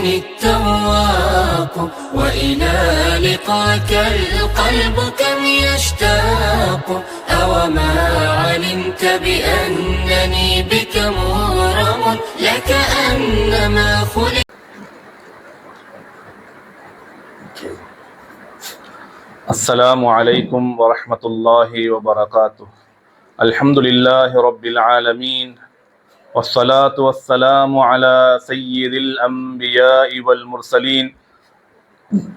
التواق وإلى لقاك القلب كم يشتاق أوما علمت بأنني بك مغرم لكأنما خلق. السلام عليكم ورحمة الله وبركاته. الحمد لله رب العالمين والصلاة والسلام على سيد الأنبياء والمرسلين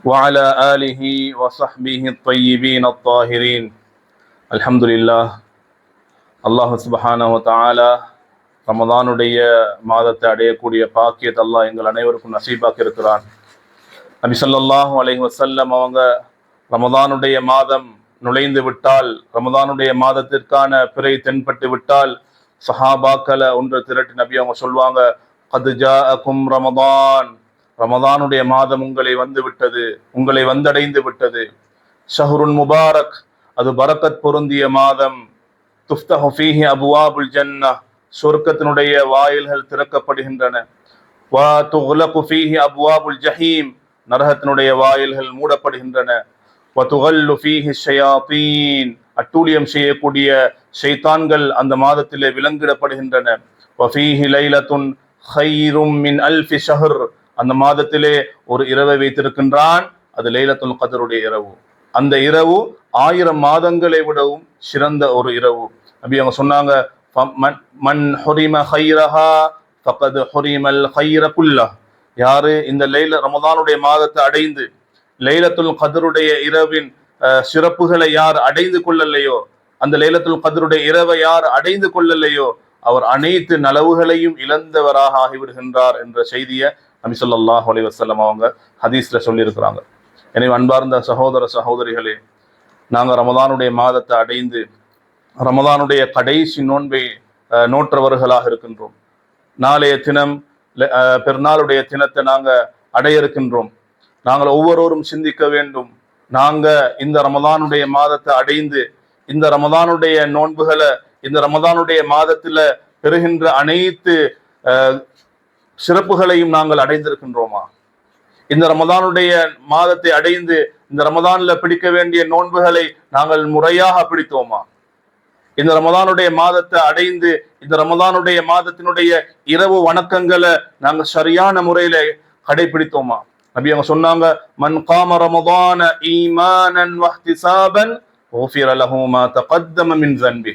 وعلى آله وصحبه الطيبين الطاهرين. الحمد لله. அல்லாஹ் சுப்ஹானஹு வ தஆலா ரமதானுடைய மாதத்தை அடையக்கூடிய பாக்கியத்தை அல்லாஹ் எங்கள் அனைவருக்கும் நசீபாக்கி இருக்கிறான். நபி ஸல்லல்லாஹு அலைஹி வஸல்லம் அவங்க ரமதானுடைய மாதம் நுழைந்து விட்டால், ரமதானுடைய மாதத்திற்கான பிறை தென்பட்டு விட்டால் சஹாபாக்களை ஒன்று திரட்டி நபி அவங்க சொல்வாங்க, கத் ஜாஅக்கும் ரமதான், ரமதானுடைய மாதம் உங்களை வந்து விட்டது, உங்களை வந்தடைந்து விட்டது. ஷஹ்ருன் முபாரக், அது பரக்கத் பொருந்திய மாதம். துஃப்தஹு ஃபீஹி அபுவாபுல் ஜன்னஹ், சொர்க்கத்தினுடைய வாயில்கள் திறக்கப்படுகின்றன. வ துக்லகு ஃபீஹி அபுவாபுல் ஜஹீம், நரகத்தினுடைய வாயில்கள் மூடப்படுகின்றன. வ துகல்லு ஃபீஹி ஷயாத்தீன், அட்டூழியம் செய்யக்கூடிய ஷைத்தான்கள் அந்த மாதத்திலே விலங்கிடப்படுகின்றன. வ ஃபீஹி லைலத்துன் ഖൈറുம் மின் அல்ஃபி ஷஹர், அந்த மாதத்திலே ஒரு இரவை வைத்திருக்கின்றான், அது லைலத்துல் கத்ருடைய இரவு. அந்த இரவு 1000 மாதங்களை விடவும் சிறந்த ஒரு இரவு. நபி அவங்க சொன்னாங்க, மன் ஹுரிம ഖൈரஹா ஃபகத் ஹுரிமல் ഖൈர குல்லஹ், யாரு இந்த ரமதானுடைய மாதத்தை அடைந்து லைலத்துல் கத்ருடைய இரவின் சிறப்புகளை யார் அடைந்து கொள்ளலையோ, அந்த லைலத்துல் கத்ருடைய இரவை யார் அடைந்து கொள்ளலையோ, அவர் அனைத்து நலவுகளையும் இழந்தவராக ஆகிவிடுகின்றார் என்ற செய்தியை நபி ஸல்லல்லாஹு அலைஹி வஸல்லம் அவங்க ஹதீஸ்ல சொல்லியிருக்கிறாங்க. எனவே அன்பார்ந்த சகோதர சகோதரிகளே, நாங்கள் ரமதானுடைய மாதத்தை அடைந்து ரமதானுடைய கடைசி நோன்பை நோற்றவர்களாக இருக்கின்றோம். நாளைய தினம் பெருநாளுடைய தினத்தை நாங்கள் அடைய இருக்கின்றோம். நாங்கள் ஒவ்வொருவரும் சிந்திக்க வேண்டும், நாங்க இந்த ரமதானுடைய மாதத்தை அடைந்து இந்த ரமதானுடைய நோன்புகளை இந்த ரமதானுடைய மாதத்துல பெறுகின்ற அனைத்து சிறப்புகளையும் நாங்கள் அடைந்திருக்கின்றோமா? இந்த ரமதானுடைய மாதத்தை அடைந்து இந்த ரமதான்ல பிடிக்க வேண்டிய நோன்புகளை நாங்கள் முறையாக பிடித்தோமா? இந்த ரமதானுடைய மாதத்தை அடைந்து இந்த ரமதானுடைய மாதத்தினுடைய இரவு வணக்கங்களை நாங்கள் சரியான முறையில கடைபிடித்தோமா? நபி அவங்க சொன்னாங்க, மன் காம ரமதான ஈமானன் வஹ்திசாபன் ஊஃபிர லஹு மா தகத்தம மின் ஸன்பி,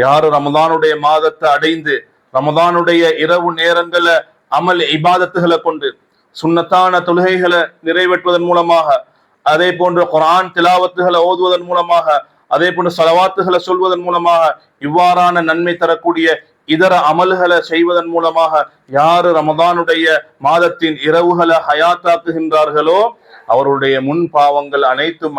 யாரு ரமதானுடைய மாதத்தை அடைந்து ரமதானுடைய இரவு நேரங்களை அமல் இபாதத்துகளை கொண்டு சுன்னத்தான தொழுகைகளை நிறைவேற்றுவதன் மூலமாக, அதே போன்று குர்ஆன் திலாவத்துகளை ஓதுவதன் மூலமாக, அதே போன்று ஸலவாத்துகளை சொல்வதன் மூலமாக, இவ்வாறான நன்மை தரக்கூடிய இதர அமல்களை செய்வதன் மூலமாக யாரு ரமதானுடைய மாதத்தின் இரவுகளை ஹயாத்தாக்குகின்றார்களோ அவருடைய முன் பாவங்கள் அனைத்தும்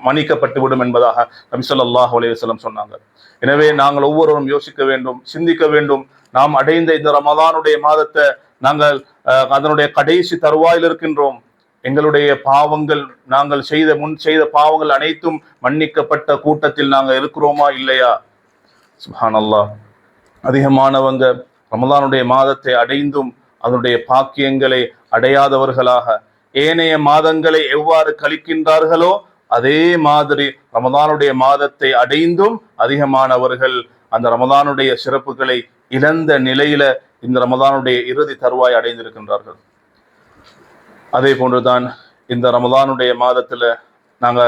மன்னிக்கப்பட்டு விடும் என்பதாக நபி ஸல்லல்லாஹு அலைஹி வஸல்லம் சொன்னாங்க. எனவே நாங்கள் ஒவ்வொருவரும் யோசிக்க வேண்டும், சிந்திக்க வேண்டும். நாம் அடைந்த இந்த ரமதானுடைய மாதத்தை நாங்கள் அதனுடைய கடைசி தருவாயில் இருக்கின்றோம். எங்களுடைய பாவங்கள், நாங்கள் முன் செய்த பாவங்கள் அனைத்தும் மன்னிக்கப்பட்ட கூட்டத்தில் நாங்கள் இருக்கிறோமா இல்லையா? சுப்ஹானல்லாஹ். அதிகமானவங்க ரமதானுடைய மாதத்தை அடைந்தும் அதனுடைய பாக்கியங்களை அடையாதவர்களாக ஏனைய மாதங்களை எவ்வாறு கழிக்கின்றார்களோ அதே மாதிரி ரமதானுடைய மாதத்தை அடைந்தும் அதிகமானவர்கள் அந்த ரமதானுடைய சிறப்புகளை இழந்த நிலையில இந்த ரமதானுடைய இறுதி தருவாய் அடைந்திருக்கின்றார்கள். அதே போன்றுதான் இந்த ரமதானுடைய மாதத்துல நாங்க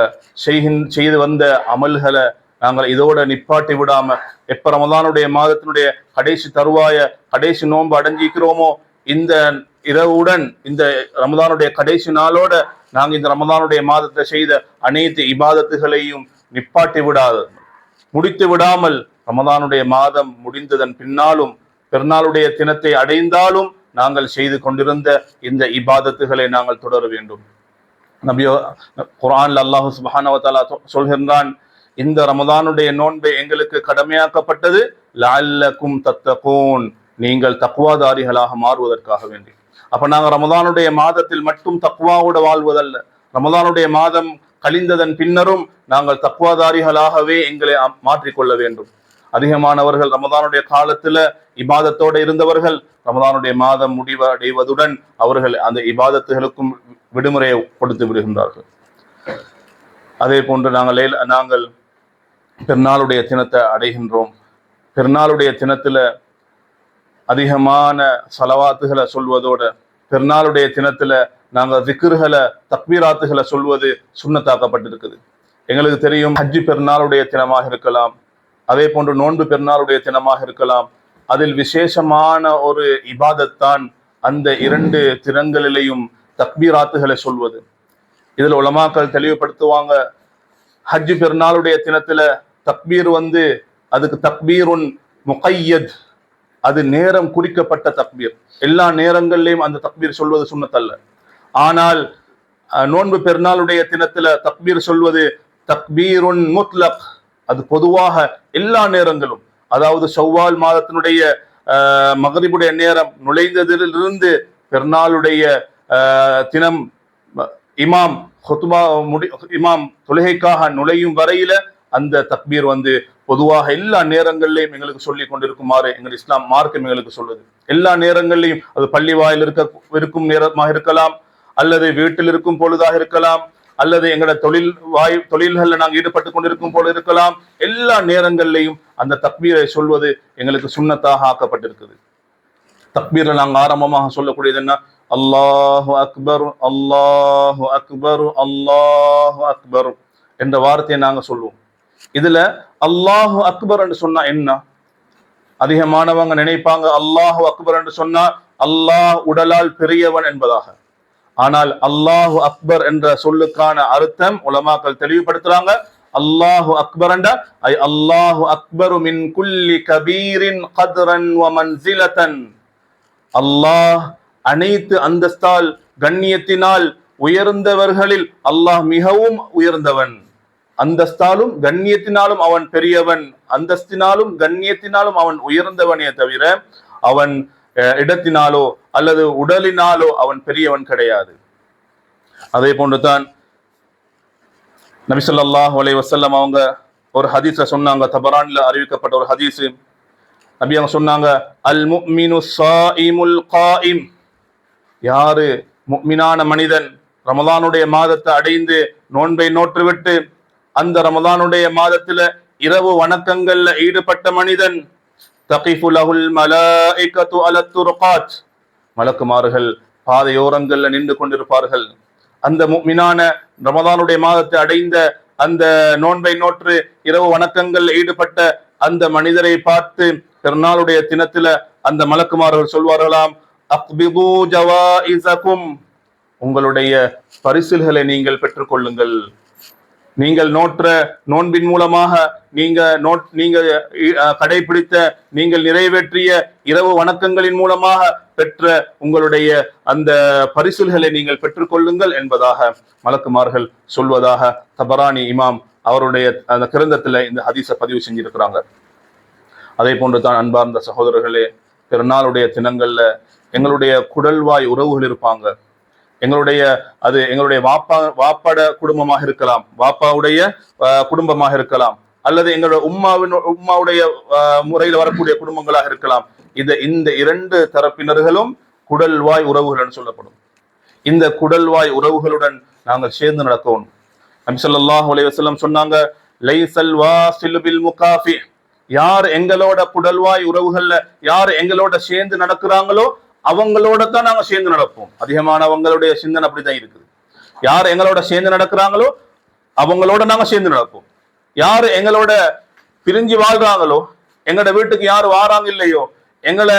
செய்து வந்த அமல்களை நாங்கள் இதோட நிப்பாட்டி விடாம, எப்ப ரமதானுடைய மாதத்தினுடைய கடைசி தருவாய கடைசி நோன்பு அடைஞ்சிக்கிறோமோ இந்த இரவுடன் இந்த ரமதானுடைய கடைசி நாளோட நாங்க இந்த ரமதானுடைய மாதத்தை செய்த அனைத்து இபாதத்துகளையும் நிப்பாட்டி முடித்து விடாமல் ரமதானுடைய மாதம் முடிந்ததன் பின்னாலும் பெருநாளுடைய தினத்தை அடைந்தாலும் நாங்கள் செய்து கொண்டிருந்த இந்த இபாதத்துகளை நாங்கள் தொடர வேண்டும். நபியோ குர்ஆன்ல அல்லாஹ் சுப்ஹானஹு வ தஆலா சொல்கின்றான், இந்த ரமதானுடைய நோன்பை எங்களுக்கு கடமையாக்கப்பட்டது லஅல்லக்கும் தத்தகூன், நீங்கள் தக்வாதாரிகளாக மாறுவதற்காக வேண்டி. அப்ப நாங்கள் ரமதானுடைய மாதத்தில் மட்டும் தக்வாவோட வாழ்வதல்ல, ரமதானுடைய மாதம் கழிந்ததன் பின்னரும் நாங்கள் தக்வாதாரிகளாகவே எங்களை மாற்றிக்கொள்ள வேண்டும். அதிகமானவர்கள் ரமதானுடைய காலத்துல இபாதத்தோட இருந்தவர்கள் ரமதானுடைய மாதம் முடிவடைவதுடன் அவர்கள் அந்த இபாதத்துகளுக்கும் விடுமுறையை கொடுத்து விடுகின்றார்கள். அதே போன்று நாங்கள் பெருநாளுடைய தினத்தை அடைகின்றோம். பெருநாளுடைய தினத்துல அதிகமான சலவாத்துகளை சொல்வதோட பெருநாளுடைய தினத்துல நாங்கள் திக்ருகளை தக்பீராத்துகளை சொல்வது சுன்னத்தாக்கப்பட்டிருக்குது. எங்களுக்கு தெரியும், ஹஜ்ஜி பெருநாளுடைய தினமாக இருக்கலாம், அதே போன்று நோன்பு பெருநாளுடைய தினமாக இருக்கலாம். அதில் விசேஷமான ஒரு இபாதத்தான் அந்த 2 தினங்களிலேயும் தக்பீராத்துகளை சொல்வது. இதில் உலமாக்கள் தெளிவுபடுத்துவாங்க, ஹஜ்ஜி பெருநாளுடைய தினத்துல தக்பீர் அதுக்கு தக்பீருன் முகையத், அது நேரம் குறிக்கப்பட்ட தக்பீர். எல்லா நேரங்களிலையும் அந்த தக்பீர் சொல்வது சுன்னத்தல்ல. ஆனால் நோன்பு பெருநாளுடைய தினத்துல தக்பீர் சொல்வது தக்பீருன் முத்லக், அது பொதுவாக எல்லா நேரங்களும், அதாவது ஷவ்வால் மாதத்தினுடைய மகரிபுடைய நேரம் நுழைந்ததிலிருந்து பெருநாளுடைய தினம் இமாம் தொழுகைக்காக நுழையும் வரையில அந்த தக்பீர் பொதுவாக எல்லா நேரங்களிலையும் எங்களுக்கு சொல்லி கொண்டிருக்குமாறு எங்கள் இஸ்லாம் மார்க்கம் எங்களுக்கு சொல்லுது. எல்லா நேரங்களிலையும், அது பள்ளி வாயில் இருக்கும் நேரமாக இருக்கலாம், அல்லது வீட்டில் இருக்கும் பொழுதாக இருக்கலாம், அல்லது எங்களோட தொழில்கள்ல நாங்கள் ஈடுபட்டு கொண்டிருக்கும் போல இருக்கலாம். எல்லா நேரங்களிலையும் அந்த தக்பீரை சொல்வது எங்களுக்கு சுன்னத்தாக ஆக்கப்பட்டிருக்குது. தக்பீர்ல நாங்கள் ஆரம்பமாக சொல்லக்கூடியது என்ன? அல்லாஹு அக்பர், அல்லாஹு அக்பர், அல்லாஹு அக்பர் என்ற வார்த்தையை நாங்க சொல்லுவோம். இதுல அல்லாஹு அக்பர் என்று சொன்னா என்ன? அதிகமானவங்க நினைப்பாங்க அல்லாஹு அக்பர் என்று சொன்னா அல்லாஹ் உடலால் பெரியவன் என்பதாக. ஆனால் அல்லாஹு அக்பர் என்ற சொல்லுக்கான அர்த்தம் உலமாக்கள் தெளிவுபடுத்துறாங்க. அல்லாஹு அக்பர் என்ற அல்லாஹு அக்பரு மின் குல்லி கபீரின் கத்ரன் வ மன்சிலதன், அல்லாஹ் அனைத்து அந்தஸ்தால் கண்ணியத்தினால் உயர்ந்தவர்களில் அல்லாஹ் மிகவும் உயர்ந்தவன். அந்தஸ்தாலும் கண்ணியத்தினாலும் அவன் பெரியவன், அந்தஸ்தினாலும் கண்ணியத்தினாலும் அவன் உயர்ந்தவனே தவிர அவன் இடத்தினாலோ அல்லது உடலினாலோ அவன் பெரியவன் கிடையாது. அதே போன்றுதான் நபி ஸல்லல்லாஹு அலைஹி வஸல்லம் அவங்க ஒரு ஹதீஸ்ல சொன்னாங்க, தபரானில அறிவிக்கப்பட்ட ஒரு ஹதீஸ். நபி அவங்க சொன்னாங்க, அல் முஃமினு ஸாயிமுல் காயிம், யாரு முஃமினான மனிதன் ரமலானுடைய மாதத்தை அடைந்து நோன்பை நோற்றுவிட்டு அந்த ரமலானுடைய மாதத்துல இரவு வணக்கங்கள்ல ஈடுபட்ட மனிதன், தகிஃபு லஹுல் மலாயிகத்து அலத் துர்காத், மலக்குமார்கள் பாதையோரங்கள்ல நின்று கொண்டிருப்பார்கள். அந்த முஃமினான ரமலானுடைய மாதத்தை அடைந்த அந்த நோன்பை நோற்று இரவு வணக்கங்கள்ல ஈடுபட்ட அந்த மனிதரை பார்த்து பெருநாளுடைய தினத்துல அந்த மலக்குமார்கள் சொல்வார்களாம், அக்பிது ஜவாஇஸகும், உங்களுடைய பரிசில்களை நீங்கள் பெற்றுக்கொள்ளுங்கள். நீங்கள் நோற்ற நோன்பின் மூலமாக நீங்க கடைபிடித்த நீங்கள் நிறைவேற்றிய இரவு வணக்கங்களின் மூலமாக பெற்ற உங்களுடைய அந்த பரிசில்களை நீங்கள் பெற்றுக்கொள்ளுங்கள் என்பதாக மலக்குமார்கள் சொல்வதாக தபரானி இமாம் அவருடைய அந்த கிரந்தத்துல இந்த ஹதீஸை பதிவு செஞ்சிருக்கிறாங்க. அதே போன்று தான் அன்பார்ந்த சகோதரர்களே, பெருநாளுடைய தினங்கள்ல எங்களுடைய குடல்வாய் உறவுகள் இருப்பாங்க. எங்களுடைய வாப்பாட குடும்பமாக இருக்கலாம், வாப்பாவுடைய குடும்பமாக இருக்கலாம், அல்லது எங்களுடைய உம்மாவுடைய முறையில் வரக்கூடிய குடும்பங்களாக இருக்கலாம். இந்த 2 தரப்பினர்களும் குடல்வாய் உறவுகள் என்று சொல்லப்படும். இந்த குடல்வாய் உறவுகளுடன் நாங்கள் சேர்ந்து நடக்கணும். நபி ஸல்லல்லாஹு அலைஹி வஸல்லம் சொன்னாங்க, லைஸல் வாஸிலு பில் முகாஃபி, யார் எங்களோட குடல்வாய் உறவுகள்ல யார் எங்களோட சேர்ந்து நடக்கிறாங்களோ அவங்களோட தான் நாங்க சேர்ந்து நடப்போம். அதிகமானவங்களுடைய சிந்தனை அப்படிதான் இருக்குது. யார் எங்களோட சேர்ந்து நடக்கிறாங்களோ அவங்களோட நாங்க சேர்ந்து நடப்போம். யார் எங்களோட பிரிஞ்சு வாழ்றாங்களோ, எங்களோட வீட்டுக்கு யார் வாராங்க இல்லையோ, எங்களை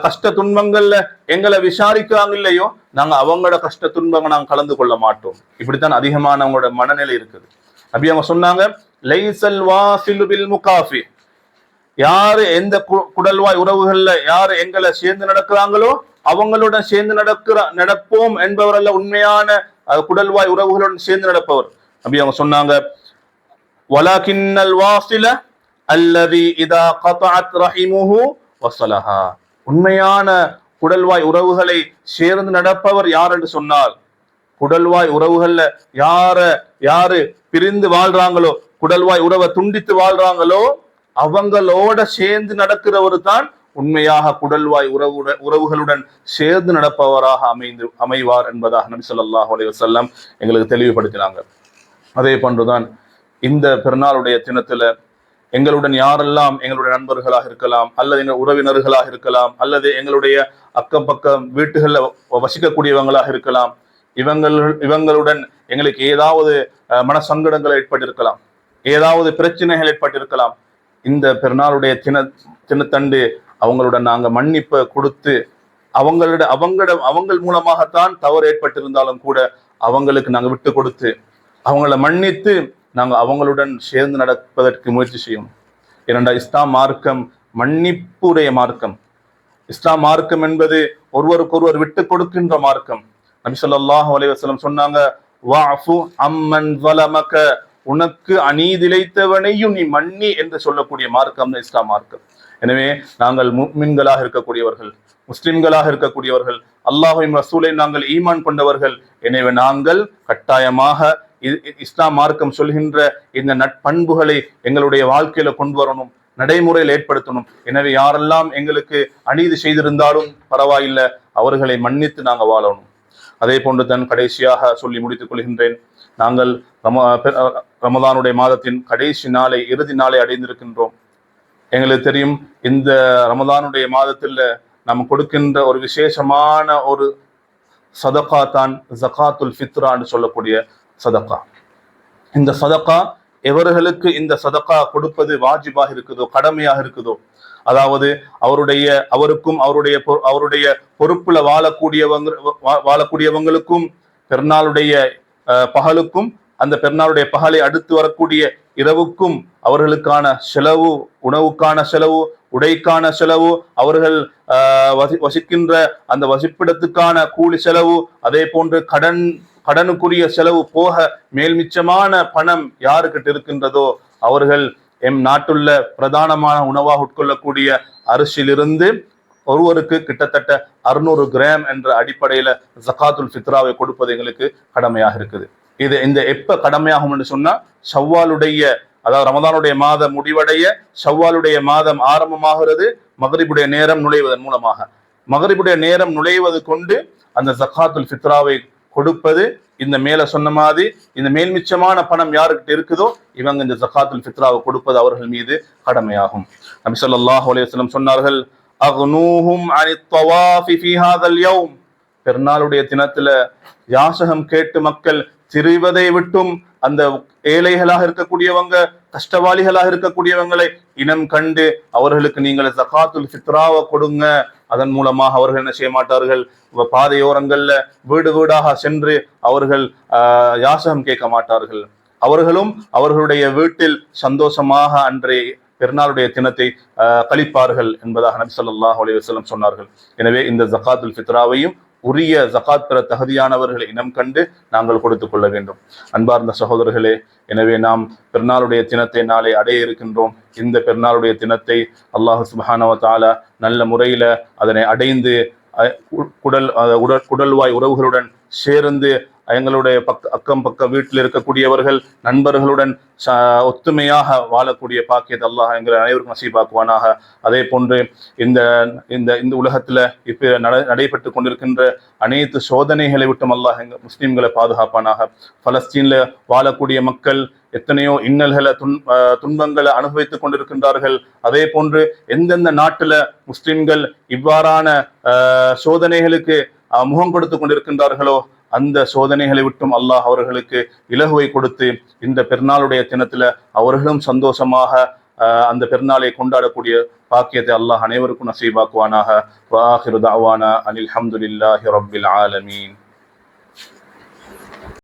கஷ்ட துன்பங்கள்ல எங்களை விசாரிக்கிறாங்க இல்லையோ, நாங்க அவங்களோட கஷ்ட துன்பங்கள் நாங்க கலந்து கொள்ள மாட்டோம். இப்படித்தான் அதிகமானவங்களோட மனநிலை இருக்குது. அப்படி அவங்க சொன்னாங்க, லைஸல் வாஸிலு பில் முகாஃபி, யாரு எந்த குடல்வாய் உறவுகள்ல யாரு எங்களை சேர்ந்து நடக்கிறாங்களோ அவங்களுடன் சேர்ந்து நடப்போம் என்பவர் அல்ல உண்மையான குடல்வாய் உறவுகளுடன் சேர்ந்து நடப்பவர். அப்படி அவங்க சொன்னாங்க, வலாகின்னல் வாஸில அல்லதி இதா கதஅத் ரஹிமுஹு வஸலஹா, உண்மையான குடல்வாய் உறவுகளை சேர்ந்து நடப்பவர் யார் என்று சொன்னால், குடல்வாய் உறவுகள்ல யாரு பிரிந்து வாழ்றாங்களோ, குடல்வாய் உறவை துண்டித்து வாழ்றாங்களோ அவங்களோட சேர்ந்து நடக்கிறவர் தான் உண்மையாக குடல்வாய் உறவுகளுடன் சேர்ந்து நடப்பவராக அமைவார் என்பதாக நபி ஸல்லல்லாஹு அலைஹி வஸல்லம் எங்களுக்கு தெளிவுபடுத்தினாங்க. அதே போன்றுதான் இந்த பெருநாளுடைய தினத்துல எங்களுடன் யாரெல்லாம் எங்களுடைய நண்பர்களாக இருக்கலாம், அல்லது எங்கள் உறவினர்களாக இருக்கலாம், அல்லது எங்களுடைய அக்கம் பக்கம் வீட்டுகளில் வசிக்கக்கூடியவங்களாக இருக்கலாம், இவங்களுடன் எங்களுக்கு ஏதாவது மனசங்கடங்கள் ஏற்பட்டிருக்கலாம், ஏதாவது பிரச்சனைகள் ஏற்பட்டிருக்கலாம். இந்த பெருநாளுடைய தினத்தண்டு அவங்களுடன் நாங்கள் மன்னிப்பை கொடுத்து அவங்கள் மூலமாகத்தான் தவறு ஏற்பட்டிருந்தாலும் கூட அவங்களுக்கு நாங்கள் விட்டு கொடுத்து அவங்கள மன்னித்து நாங்கள் அவங்களுடன் சேர்ந்து நடப்பதற்கு முயற்சி செய்யணும். ஏனென்றால் இஸ்லாம் மார்க்கம் மன்னிப்புடைய மார்க்கம். இஸ்லாம் மார்க்கம் என்பது ஒருவருக்கொருவர் விட்டு கொடுக்கின்ற மார்க்கம். நபி ஸல்லல்லாஹு அலைஹி வஸல்லம் சொன்னாங்க, வஅஃபு அம்மன் ஸலமக, உனக்கு அநீதிழைத்தவனையும் நீ மன்னி என்று சொல்லக்கூடிய மார்க்கம் தான் இஸ்லாம் மார்க்கம். எனவே நாங்கள் முஃமின்களாக இருக்கக்கூடியவர்கள், முஸ்லிம்களாக இருக்கக்கூடியவர்கள், அல்லாஹ்வையும் ரசூலையும் நாங்கள் ஈமான் கொண்டவர்கள். எனவே நாங்கள் கட்டாயமாக இஸ்லாம் மார்க்கம் சொல்கின்ற இந்த நட்பண்புகளை எங்களுடைய வாழ்க்கையில கொண்டு வரணும், நடைமுறையில் ஏற்படுத்தணும். எனவே யாரெல்லாம் எங்களுக்கு அநீதி செய்திருந்தாலும் பரவாயில்லை, அவர்களை மன்னித்து நாங்கள் வாழணும். அதே போன்று தான் கடைசியாக சொல்லி முடித்துக் கொள்கின்றேன். நாங்கள் ரமதானுடைய மாதத்தின் கடைசி நாளை, இறுதி நாளை அடைந்திருக்கின்றோம். எங்களுக்கு தெரியும், இந்த ரமதானுடைய மாதத்தில் நாம் கொடுக்கின்ற ஒரு விசேஷமான ஒரு சதகா தான் ஜகாத்துல் ஃபித்ரா என்று சொல்லக்கூடிய சதகா. இந்த சதகா எவர்களுக்கு இந்த சதகா கொடுப்பது வாஜிபாக இருக்குதோ, கடமையாக இருக்குதோ, அதாவது அவருக்கும் அவருடைய பொறுப்புல வாழக்கூடியவங்களுக்கும் பெருநாளுடைய பகலுக்கும் அந்த பெருநாளுடைய பகலை அடுத்து வரக்கூடிய இரவுக்கும் அவர்களுக்கான செலவு, உணவுக்கான செலவு, உடைக்கான செலவு, அவர்கள் வசிக்கின்ற அந்த வசிப்பிடத்துக்கான கூலி செலவு, அதே போன்று கடனுக்குரிய செலவு போக மேல் மிச்சமான பணம் யாருக்கிட்ட இருக்கின்றதோ அவர்கள் நாட்டுள்ள பிரதானமான உணவாக உட்கொள்ளக்கூடிய அரிசியிலிருந்து ஒருவருக்கு கிட்டத்தட்ட 600 கிராம் என்ற அடிப்படையில ஜகாத்துல் ஃபித்ராவை கொடுப்பது எங்களுக்கு கடமையாக இருக்குது. இது இந்த எப்ப கடமையாகும் என்று சொன்னா, ஷவ்வாலுடைய, அதாவது ரமதானுடைய மாதம் முடிவடைய ஷவ்வாலுடைய மாதம் ஆரம்பமாகிறது மகரிபுடைய நேரம் நுழைவதன் மூலமாக. மகரிபுடைய நேரம் நுழைவது கொண்டு அந்த ஜகாத்துல் ஃபித்ராவை கொடுப்பது, இந்த மேல சொன்ன மாதிரி இந்த மேல்மிச்சமான பணம் யாருக்கிட்ட இருக்குதோ இவங்க இந்த ஜகாத்துல் ஃபித்ராவை கொடுப்பது அவர்கள் மீது கடமையாகும். நபி ஸல்லல்லாஹு அலைஹி வஸல்லம் சொன்னார்கள், அக்னூஹும் அனித் தவாஃபி ஃபீ ஹாதல் யௌம், பெருநாளுடைய தினத்துல யாசகம் கேட்டு மக்கள் திரிவதை விட்டும் அந்த ஏழைகளாக இருக்கக்கூடியவங்க, கஷ்டவாளிகளாக இருக்கக்கூடியவங்களை இனம் கண்டு அவர்களுக்கு நீங்கள் ஜகாத்துல் ஃபித்ராவை கொடுங்க. அதன் மூலமாக அவர்கள் என்ன செய்ய மாட்டார்கள், பாதையோரங்கள்ல வீடு வீடாக சென்று அவர்கள் யாசகம் கேட்க மாட்டார்கள். அவர்களும் அவர்களுடைய வீட்டில் சந்தோஷமாக அன்றைய பெருநாளுடைய தினத்தை கழிப்பார்கள் என்பதாக நபி ஸல்லல்லாஹு அலைஹி வஸல்லம் சொன்னார்கள். எனவே இந்த ஜகாத்துல் ஃபித்ராவையும் உரிய ஜகாத் பெற தகுதியானவர்களை இனம் கண்டு நாங்கள் கொடுத்துக் கொள்ள வேண்டும். அன்பார்ந்த சகோதரர்களே, எனவே நாம் பெருநாளுடைய தினத்தை நாளை அடைய இருக்கின்றோம். இந்த பெருநாளுடைய தினத்தை அல்லாஹ் சுப்ஹானஹு வ தஆலா நல்ல முறையில அதனை அடைந்து குடல்வாய் உறவுகளுடன் சேர்ந்து எங்களுடைய அக்கம் பக்க வீட்டில் இருக்கக்கூடியவர்கள் நண்பர்களுடன் ஒத்துமையாக வாழக்கூடிய பாக்கியத்தை அல்லாஹ் எங்களை அனைவருக்கும் நசீபாக்குவானாக. அதே போன்று இந்த இந்த இந்த உலகத்துல இப்ப நடைபெற்று கொண்டிருக்கின்ற அனைத்து சோதனைகளை விட்டும் அல்லாஹ் எங்க முஸ்லிம்களை பாதுகாப்பானாக. பலஸ்தீன்ல வாழக்கூடிய மக்கள் எத்தனையோ இன்னல்களை துன்பங்களை அனுபவித்துக் கொண்டிருக்கின்றார்கள். அதே போன்று எந்தெந்த நாட்டுல முஸ்லிம்கள் இவ்வாறான சோதனைகளுக்கு முகம் கொடுத்து கொண்டிருக்கின்றார்களோ அந்த சோதனைகளை விட்டும் அல்லாஹ் அவர்களுக்கு இலகுவை கொடுத்து இந்த பெருநாளுடைய தினத்துல அவர்களும் சந்தோஷமாக அந்த பெருநாளை கொண்டாடக்கூடிய பாக்கியத்தை அல்லாஹ் அனைவருக்கும் நசீபாக்குவானாக. வஆகிரு தஅவானா அனில் ஹம்துலில்லாஹி ரப்பில் ஆலமீன்.